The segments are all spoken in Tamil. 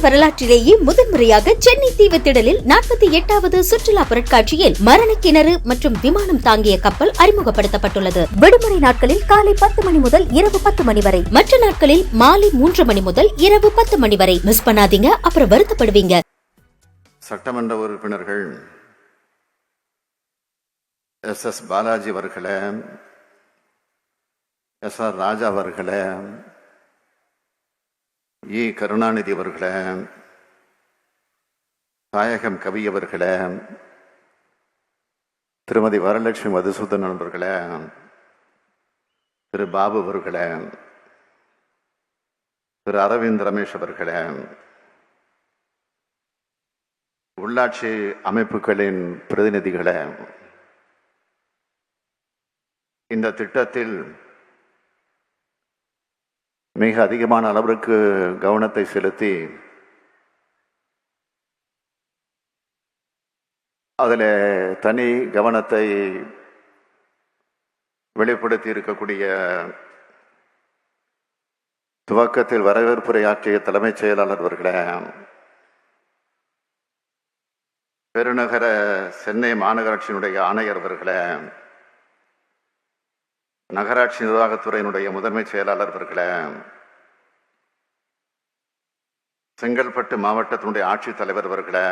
வரலாற்றிலேயே முதன்முறையாக சென்னை தீவுத்திடலில் 48வது சுற்றுலா பொருட்காட்சியில் மரண கிணறு மற்றும் விமானம் தாங்கிய கப்பல் அறிமுகப்படுத்தப்பட்டுள்ளது. விடுமுறை நாட்களில் காலை 10 மணி முதல் இரவு 10 மணி வரை, மற்ற நாட்களில் மாலை 3 மணி முதல் இரவு 10 மணி வரை. மிஸ் பண்ணாதீங்க, அப்புறம் வருத்தப்படுவீங்க. சட்டமன்ற உறுப்பினர்கள் எஸ் பாலாஜி அவர்களே, எஸ்.ஆர். ராஜா அவர்களே, கருணாநிதி அவர்களே, தாயகம் கவி அவர்களே, திருமதி வரலட்சுமி மதுசூதன் அவர்களே, திரு பாபு அவர்களே, திரு அரவிந்த் ரமேஷ் அவர்களே, உள்ளாட்சி அமைப்புகளின் பிரதிநிதிகளே, இந்த திட்டத்தில் மிக அதிகமான அளவிற்கு கவனத்தை செலுத்தி அதில் தனி கவனத்தை வெளிப்படுத்தி இருக்கக்கூடிய துவக்கத்தில் வரவேற்புரையாற்றிய தலைமைச் செயலாளர் அவர்களே, பெருநகர சென்னை மாநகராட்சியினுடைய ஆணையர் அவர்களே, நகராட்சி நிர்வாகத்துறையினுடைய முதன்மை செயலாளர் அவர்களே, செங்கல்பட்டு மாவட்டத்தினுடைய ஆட்சித்தலைவர் அவர்களே,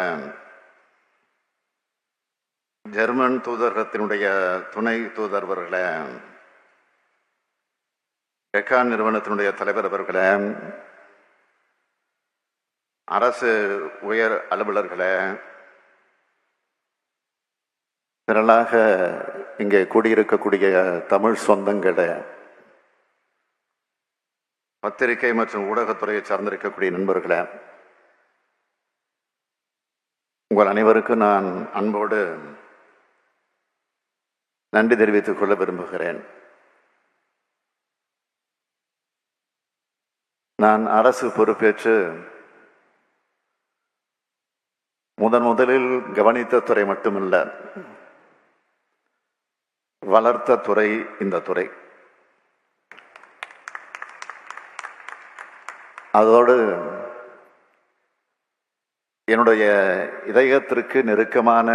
ஜெர்மன் தூதரகத்தினுடைய துணை தூதர் அவர்களே, டெக்கான் நிறுவனத்தினுடைய தலைவர் அவர்களே, அரசு உயர் அலுவலர்களே, திரளாக இங்கே கூடியிருக்கக்கூடிய தமிழ் சொந்தங்களே, பத்திரிகை மற்றும் ஊடகத்துறையை சார்ந்திருக்கக்கூடிய நண்பர்களே, உங்கள் அனைவருக்கும் நான் அன்போடு நன்றி தெரிவித்துக் கொள்ள விரும்புகிறேன். நான் அரசு பொறுப்பேற்று முதலில் கவனித்த துறை மட்டுமல்ல, வளர்த்த துறை இந்த துறை. அதோடு என்னுடைய இதயத்திற்கு நெருக்கமான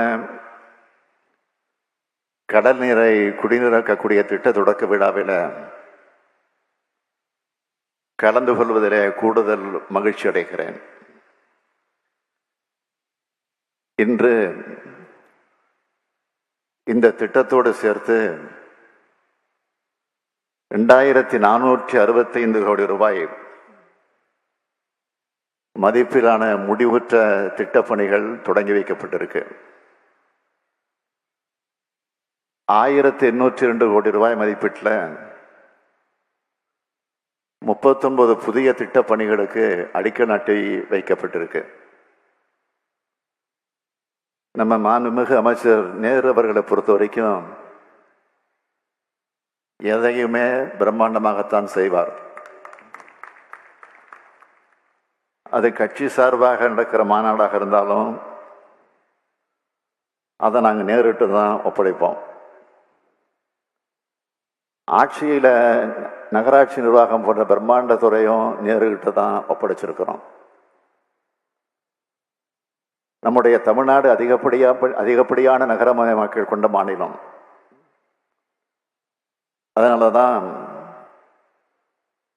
கடல் நீரை குடிநீராக்கக்கூடிய திட்ட தொடக்க விழாவில் கலந்து கொள்வதிலே கூடுதல் மகிழ்ச்சி அடைகிறேன். இன்று இந்த திட்டத்தோடு சேர்த்து 2465 கோடி ரூபாய் மதிப்பிலான முடிவுற்ற திட்டப்பணிகள் தொடங்கி வைக்கப்பட்டிருக்கு. 1802 கோடி ரூபாய் மதிப்பீட்டில் 39 புதிய திட்டப்பணிகளுக்கு அடிக்கல் நாட்டி வைக்கப்பட்டிருக்கு. நம்ம மாண்புமிகு அமைச்சர் நேரு அவர்களை பொறுத்த வரைக்கும் எதையுமே பிரம்மாண்டமாகத்தான் செய்வார். அது கட்சி சார்பாக நடக்கிற மாநாடாக இருந்தாலும் அதை நாங்கள் நேரிட்டு தான் ஒப்படைப்போம். ஆட்சியில் நகராட்சி நிர்வாகம் போன்ற பிரம்மாண்ட துறையும் நேருகிட்ட தான் ஒப்படைச்சிருக்கிறோம். நம்முடைய தமிழ்நாடு அதிகப்படியான நகரமயமாக்கல் கொண்ட மாநிலம். அதனால தான்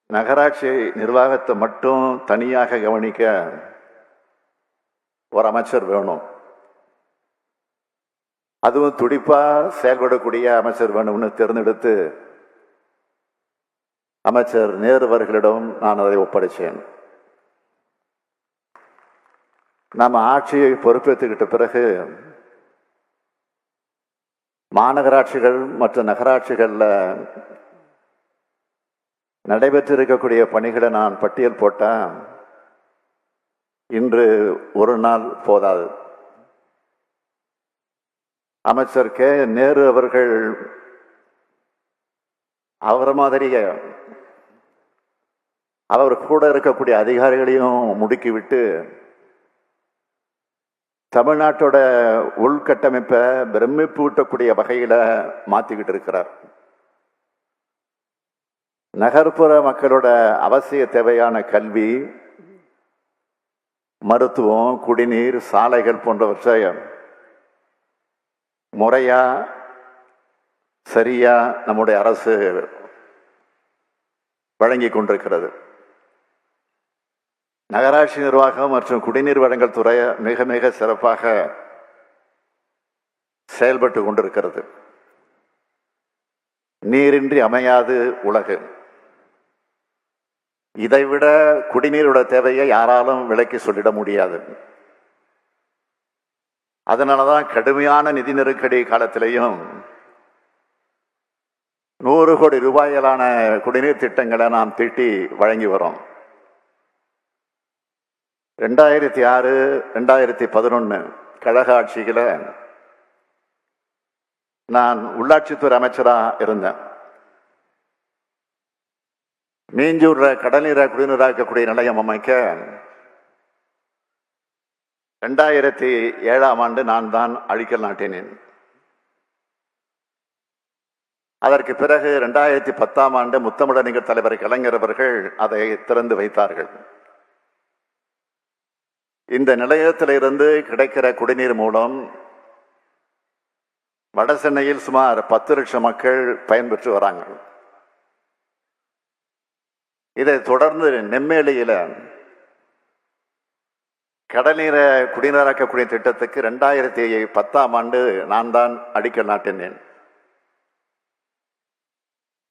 நகராட்சி நிர்வாகத்தை மட்டும் தனியாக கவனிக்க ஒரு அமைச்சர் வேணும். அதுவும் துடிப்பாக செயல்படக்கூடிய அமைச்சர் வேணும்னு தேர்ந்தெடுத்து அமைச்சர் நேரு அவர்களிடம் நான் அதை ஒப்படைச்சேன். நாம் ஆட்சியை பொறுப்பேற்றுக்கிட்ட பிறகு மாநகராட்சிகள் மற்றும் நகராட்சிகளில் நடைபெற்றிருக்கக்கூடிய பணிகளை நான் பட்டியல் போட்டேன். இன்று ஒரு நாள் போதாது. அமைச்சர் நேரு அவர்கள் அவர் மாதிரியே அவர் கூட இருக்கக்கூடிய அதிகாரிகளையும் முடுக்கிவிட்டு தமிழ்நாட்டோட உள்கட்டமைப்பை பிரமிப்பு ஊட்டக்கூடிய வகையில் மாற்றிக்கிட்டு இருக்கிறார். நகர்ப்புற மக்களோட அவசிய தேவையான கல்வி, மருத்துவம், குடிநீர், சாலைகள் போன்றவற்றை முறையா சரியா நம்முடைய அரசு வழங்கி கொண்டிருக்கிறது. நகராட்சி நிர்வாகம் மற்றும் குடிநீர் வழங்கல் துறை மிக மிக சிறப்பாக செயல்பட்டு கொண்டிருக்கிறது. நீரின்றி அமையாது உலகு. இதைவிட குடிநீரோட தேவையை யாராலும் விலக்கி சொல்லிட முடியாது. அதனாலதான் கடுமையான நிதி நெருக்கடி காலத்திலையும் 100 கோடி ரூபாயிலான குடிநீர் திட்டங்களை நாம் தீட்டி வழங்கி வரோம். 2006, 2011 கழக ஆட்சியில நான் உள்ளாட்சித்துறை அமைச்சராக இருந்தேன். மீஞ்சூர்ல கடல்நீரை குடிநீராக்கக்கூடிய நிலையம் அமைக்க 2007 நான் தான் அடிக்கல் நாட்டினேன். அதற்கு பிறகு 2010 முத்தமிழறிஞர் தலைவர் கலைஞர் அவர்கள் அதை திறந்து வைத்தார்கள். இந்த நிலையத்திலிருந்து கிடைக்கிற குடிநீர் மூலம் வட சென்னையில் சுமார் 10 லட்சம் மக்கள் பயன்பெற்று வராங்க. இதை தொடர்ந்து நெம்மேலியில கடல்நீரை குடிநீராக்கக்கூடிய திட்டத்துக்கு 2010 நான் தான் அடிக்கல் நாட்டினேன்.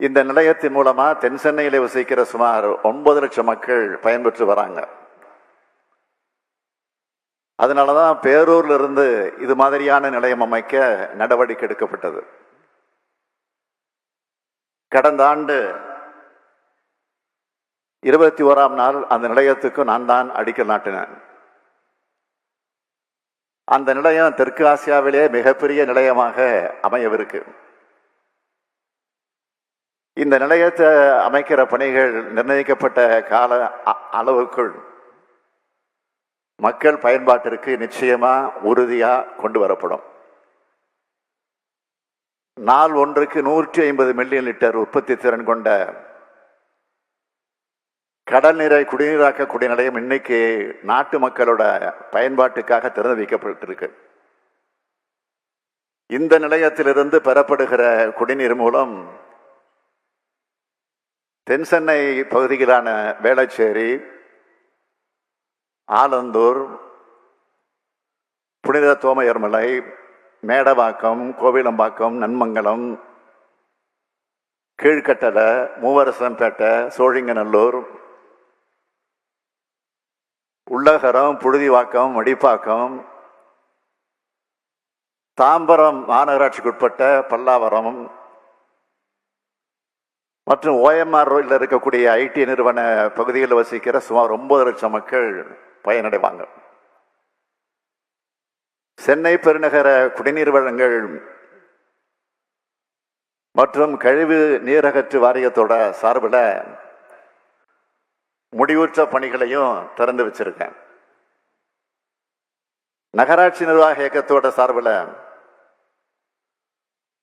இந்த நிலையத்தின் மூலமா தென் சென்னையில வசிக்கிற சுமார் 9 லட்சம் மக்கள் பயன்பெற்று வராங்க. அதனாலதான் பேரூர்ல இருந்து இது மாதிரியான நிலையம் அமைக்க நடவடிக்கை எடுக்கப்பட்டது. கடந்த ஆண்டு 21ஆம் நாள் அந்த நிலையத்துக்கு நான் தான் அடிக்கல் நாட்டினேன். அந்த நிலையம் தெற்கு ஆசியாவிலே மிகப்பெரிய நிலையமாக அமையவிருக்கு. இந்த நிலையத்தை அமைக்கிற பணிகள் நிர்ணயிக்கப்பட்ட கால அளவுக்குள் மக்கள் பயன்பாட்டிற்கு நிச்சயமா உறுதியா கொண்டு வரப்படும். நாள் ஒன்றுக்கு 150 மில்லியன் லிட்டர் உற்பத்தி திறன் கொண்ட கடல் நீரை குடிநீராக்கக்கூடிய நிலையம் இன்னைக்கு நாட்டு மக்களோட பயன்பாட்டுக்காக திறந்து வைக்கப்பட்டிருக்கு. இந்த நிலையத்திலிருந்து பெறப்படுகிற குடிநீர் மூலம் தென் சென்னை பகுதியிலான வேளச்சேரி, ஆலந்தூர், புனித தோமையர்மலை, மேடவாக்கம், கோவிலம்பாக்கம், நன்மங்கலம், கீழ்கட்டளை, மூவரசம்பேட்டை, சோழிங்கநல்லூர், உள்ளகரம், புழுதிவாக்கம், மடிப்பாக்கம், தாம்பரம் மாநகராட்சிக்குட்பட்ட பல்லாவரம் மற்றும் ஓஎம்ஆர் இருக்கக்கூடிய ஐடி நிறுவன பகுதிகளில் வசிக்கிற சுமார் 9 லட்சம் மக்கள் பயனடைவாங்க. சென்னை பெருநகர குடிநீர் வழங்கல் மற்றும் கழிவு நீரகற்று வாரியத்தோட சார்பில் முடிவுற்ற பணிகளையும் திறந்து வச்சிருக்கேன். நகராட்சி நிர்வாக இயக்கத்தோட சார்பில்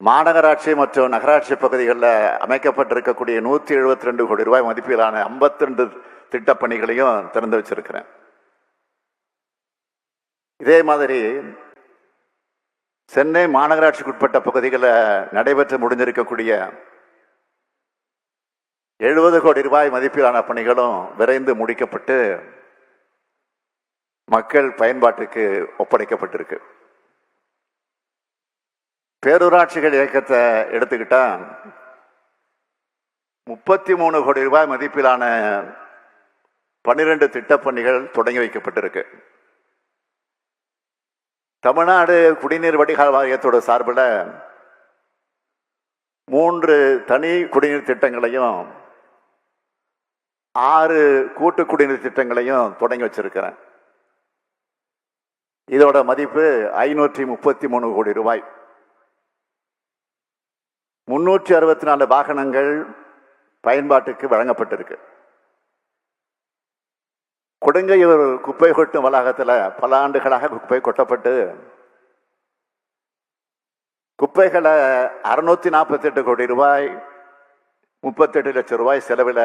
மாநகராட்சி மற்றும் நகராட்சி பகுதிகளில் அமைக்கப்பட்டிருக்கக்கூடிய 172 கோடி ரூபாய் மதிப்பிலான 52 திட்டப்பணிகளையும் திறந்து வச்சிருக்கிறேன். இதே மாதிரி சென்னை மாநகராட்சிக்குட்பட்ட பகுதிகளில் நடைபெற்று முடிஞ்சிருக்கக்கூடிய 70 கோடி ரூபாய் மதிப்பிலான பணிகளும் விரைந்து முடிக்கப்பட்டு மக்கள் பயன்பாட்டுக்கு ஒப்படைக்கப்பட்டிருக்கு. பேரூராட்சிகள் இயக்கத்தை எடுத்துக்கிட்டா 33 கோடி ரூபாய் மதிப்பிலான 12 திட்டப்பணிகள் தொடங்கி வைக்கப்பட்டிருக்கு. தமிழ்நாடு குடிநீர் வடிகால் வாரியத்தோட சார்பில் 3 தனி குடிநீர் திட்டங்களையும் 6 கூட்டு குடிநீர் திட்டங்களையும் தொடங்கி வச்சிருக்கிறேன். இதோட மதிப்பு 533 கோடி ரூபாய். 364 வாகனங்கள் பயன்பாட்டுக்கு வழங்கப்பட்டிருக்கு. கொடுங்கையூர் குப்பை கொட்டும் வளாகத்தில் பல ஆண்டுகளாக குப்பை கொட்டப்பட்டு குப்பைகளை 648 கோடி ரூபாய் 38 லட்சம் ரூபாய் செலவில்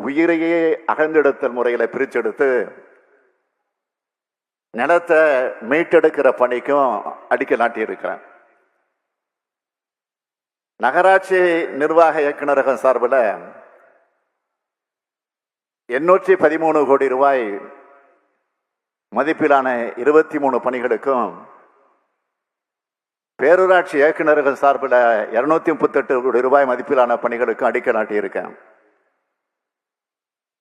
உயிரையே அகழ்ந்தெடுத்தல் முறையில் பிரிச்செடுத்து நிலத்தை மீட்டெடுக்கிற பணிக்கும் அடிக்கல் நாட்டியிருக்கிறேன். நகராட்சி நிர்வாக இயக்குநரகம் சார்பில் 813 கோடி ரூபாய் மதிப்பிலான 23 பணிகளுக்கும், பேரூராட்சி இயக்குநரகம் சார்பில் 238 கோடி ரூபாய் மதிப்பிலான பணிகளுக்கும் அடிக்கல் நாட்டியிருக்கேன்.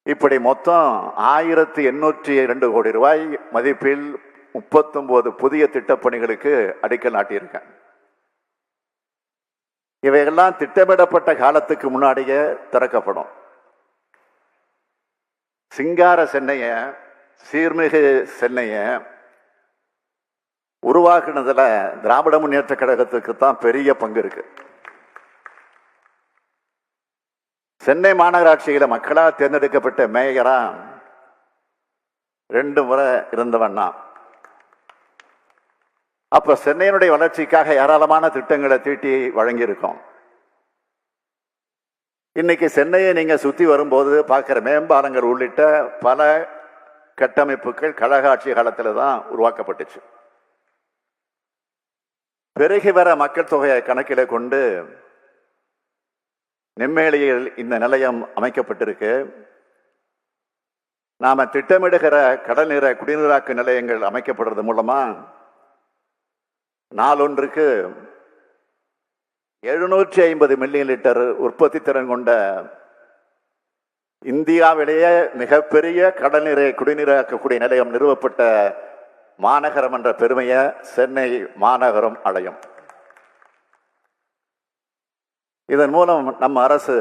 இப்படி மொத்தம் 1802 கோடி ரூபாய் மதிப்பில் 39 புதிய திட்டப்பணிகளுக்கு அடிக்கல் நாட்டியிருக்கேன். இவையெல்லாம் திட்டமிடப்பட்ட காலத்துக்கு முன்னாடியே திறக்கப்படும். சிங்கார சென்னைய, சீர்மிகு சென்னைய உருவாக்குனதுல திராவிட முன்னேற்ற கழகத்துக்கு தான் பெரிய பங்கு இருக்கு. சென்னை மாநகராட்சியில மக்களால் தேர்ந்தெடுக்கப்பட்ட மேயரா 2 முறை இருந்தவண்ணா. அப்ப சென்னையினுடைய வளர்ச்சிக்காக ஏராளமான திட்டங்களை தீட்டி வழங்கியிருக்கோம். இன்னைக்கு சென்னையை நீங்க சுத்தி வரும்போது பார்க்கிற மேம்பாலங்கள் உள்ளிட்ட பல கட்டமைப்புகள் கழக ஆட்சி காலத்தில் தான் உருவாக்கப்பட்டுச்சு. பெருகி வர மக்கள் தொகையை கணக்கில் கொண்டு நெம்மேலியில் இந்த நிலையம் அமைக்கப்பட்டிருக்கு. நாம திட்டமிடுகிற கடல் நீர குடிநீராக்கு நிலையங்கள் அமைக்கப்படுறது மூலமா நாளொன்றுக்கு 750 மில்லியன் லிட்டர் உற்பத்தி திறன் கொண்ட இந்தியாவிலேயே மிகப்பெரிய கடல் நீரை குடிநீராக்கக்கூடிய நிலையம் நிறுவப்பட்ட மாநகரம் என்ற பெருமையை சென்னை மாநகரம் அடையும். இதன் மூலம் நம்ம அரசு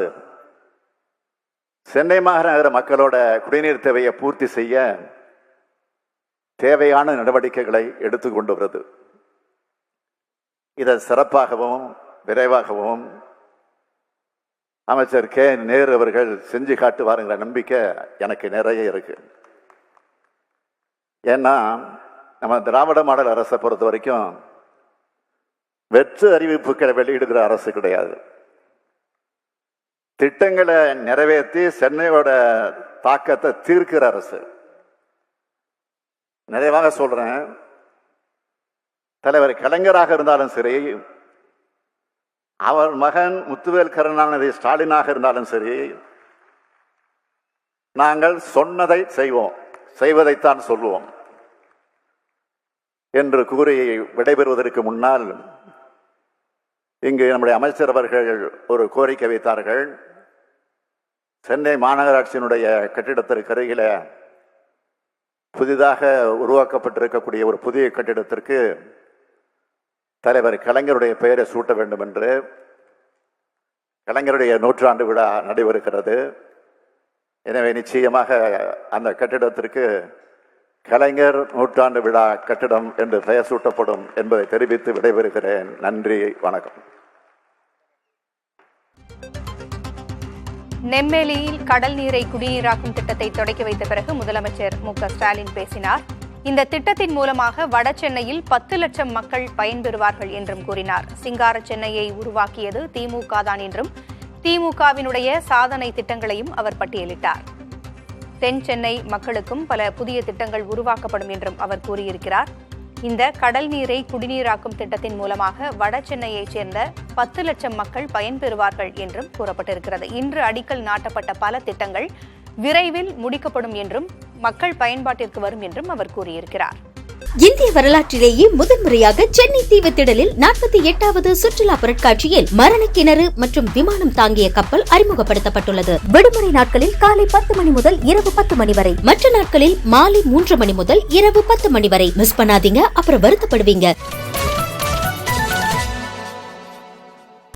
சென்னை மாநகர மக்களோட குடிநீர் தேவையை பூர்த்தி செய்ய தேவையான நடவடிக்கைகளை எடுத்துக்கொண்டு வருது. இதை சிறப்பாகவும் விரைவாகவும் அமைச்சர் கே நேரு அவர்கள் செஞ்சு காட்டுவாருங்கிற நம்பிக்கை எனக்கு நிறைய இருக்கு. ஏன்னா நம்ம திராவிட மாடல் அரசை பொறுத்த வரைக்கும் வெற்று அறிவிப்புகளை வெளியிடுகிற அரசு கிடையாது. திட்டங்களை நிறைவேற்றி சென்னையோட தாக்கத்தை தீர்க்கிற அரசு. நிறைவாக சொல்றேன், தலைவர் கலைஞராக இருந்தாலும் சரி, அவர் மகன் முத்துவேல் கருணாநிதி ஸ்டாலினாக இருந்தாலும் சரி, நாங்கள் சொன்னதை செய்வோம், செய்வதைத்தான் சொல்லுவோம் என்று கூறி விடைபெறுவதற்கு முன்னால் இங்கு நம்முடைய அமைச்சர் அவர்கள் ஒரு கோரிக்கை வைத்தார்கள். சென்னை மாநகராட்சியினுடைய கட்டிடத்திற்கு அருகில புதிதாக உருவாக்கப்பட்டிருக்கக்கூடிய ஒரு புதிய கட்டிடத்திற்கு தலைவர் கலைஞருடைய பெயரை சூட்ட வேண்டும் என்று. கலைஞருடைய 100ஆண்டு விழா நடைபெறுகிறது. எனவே நிச்சயமாக அந்த கட்டிடத்திற்கு கலைஞர் 100ஆண்டு விழா கட்டிடம் என்று பெயர் சூட்டப்படும் என்பதை தெரிவித்து விடைபெறுகிறேன். நன்றி, வணக்கம். நெம்மேலியில் கடல் நீரை குடிநீராக்கும் திட்டத்தை தொடக்கி வைத்த பிறகு முதலமைச்சர் மு.க.ஸ்டாலின் பேசினார். இந்த திட்டத்தின் மூலமாக வட சென்னையில் 10 லட்சம் மக்கள் பயன்பெறுவார்கள் என்றும் கூறினார். சிங்கார சென்னையை உருவாக்கியது திமுக தான் என்றும் திமுகவினுடைய சாதனை திட்டங்களையும் அவர் பட்டியலிட்டார். தென் சென்னை மக்களுக்கும் பல புதிய திட்டங்கள் உருவாக்கப்படும் என்றும் அவர் கூறியிருக்கிறார். இந்த கடல் நீரை குடிநீராக்கும் திட்டத்தின் மூலமாக வட சென்னையைச் சேர்ந்த 10 லட்சம் மக்கள் பயன்பெறுவார்கள் என்றும் கூறப்பட்டிருக்கிறது. இன்று அடிக்கல் நாட்டப்பட்ட பல திட்டங்கள் விரைவில் முடிக்கப்படும் என்றும் மக்கள் பயன்பாட்டிற்கு வரும் என்றும் அவர் கூறியிருக்கிறார். இந்திய வரலாற்றிலேயே முதன்முறையாக சென்னை தீவுத்திடலில் 48வது சுற்றுலா பொருட்காட்சியில் மரணக்கிணறு மற்றும் விமானம் தாங்கிய கப்பல் அறிமுகப்படுத்தப்பட்டுள்ளது. விடுமுறை நாட்களில் காலை 10 மணி முதல் இரவு 10 மணி வரை, மற்ற நாட்களில் மாலை 3 மணி முதல் இரவு 10 மணி வரை. மிஸ் பண்ணாதீங்க, அப்புறம் வருத்தப்படுவீங்க.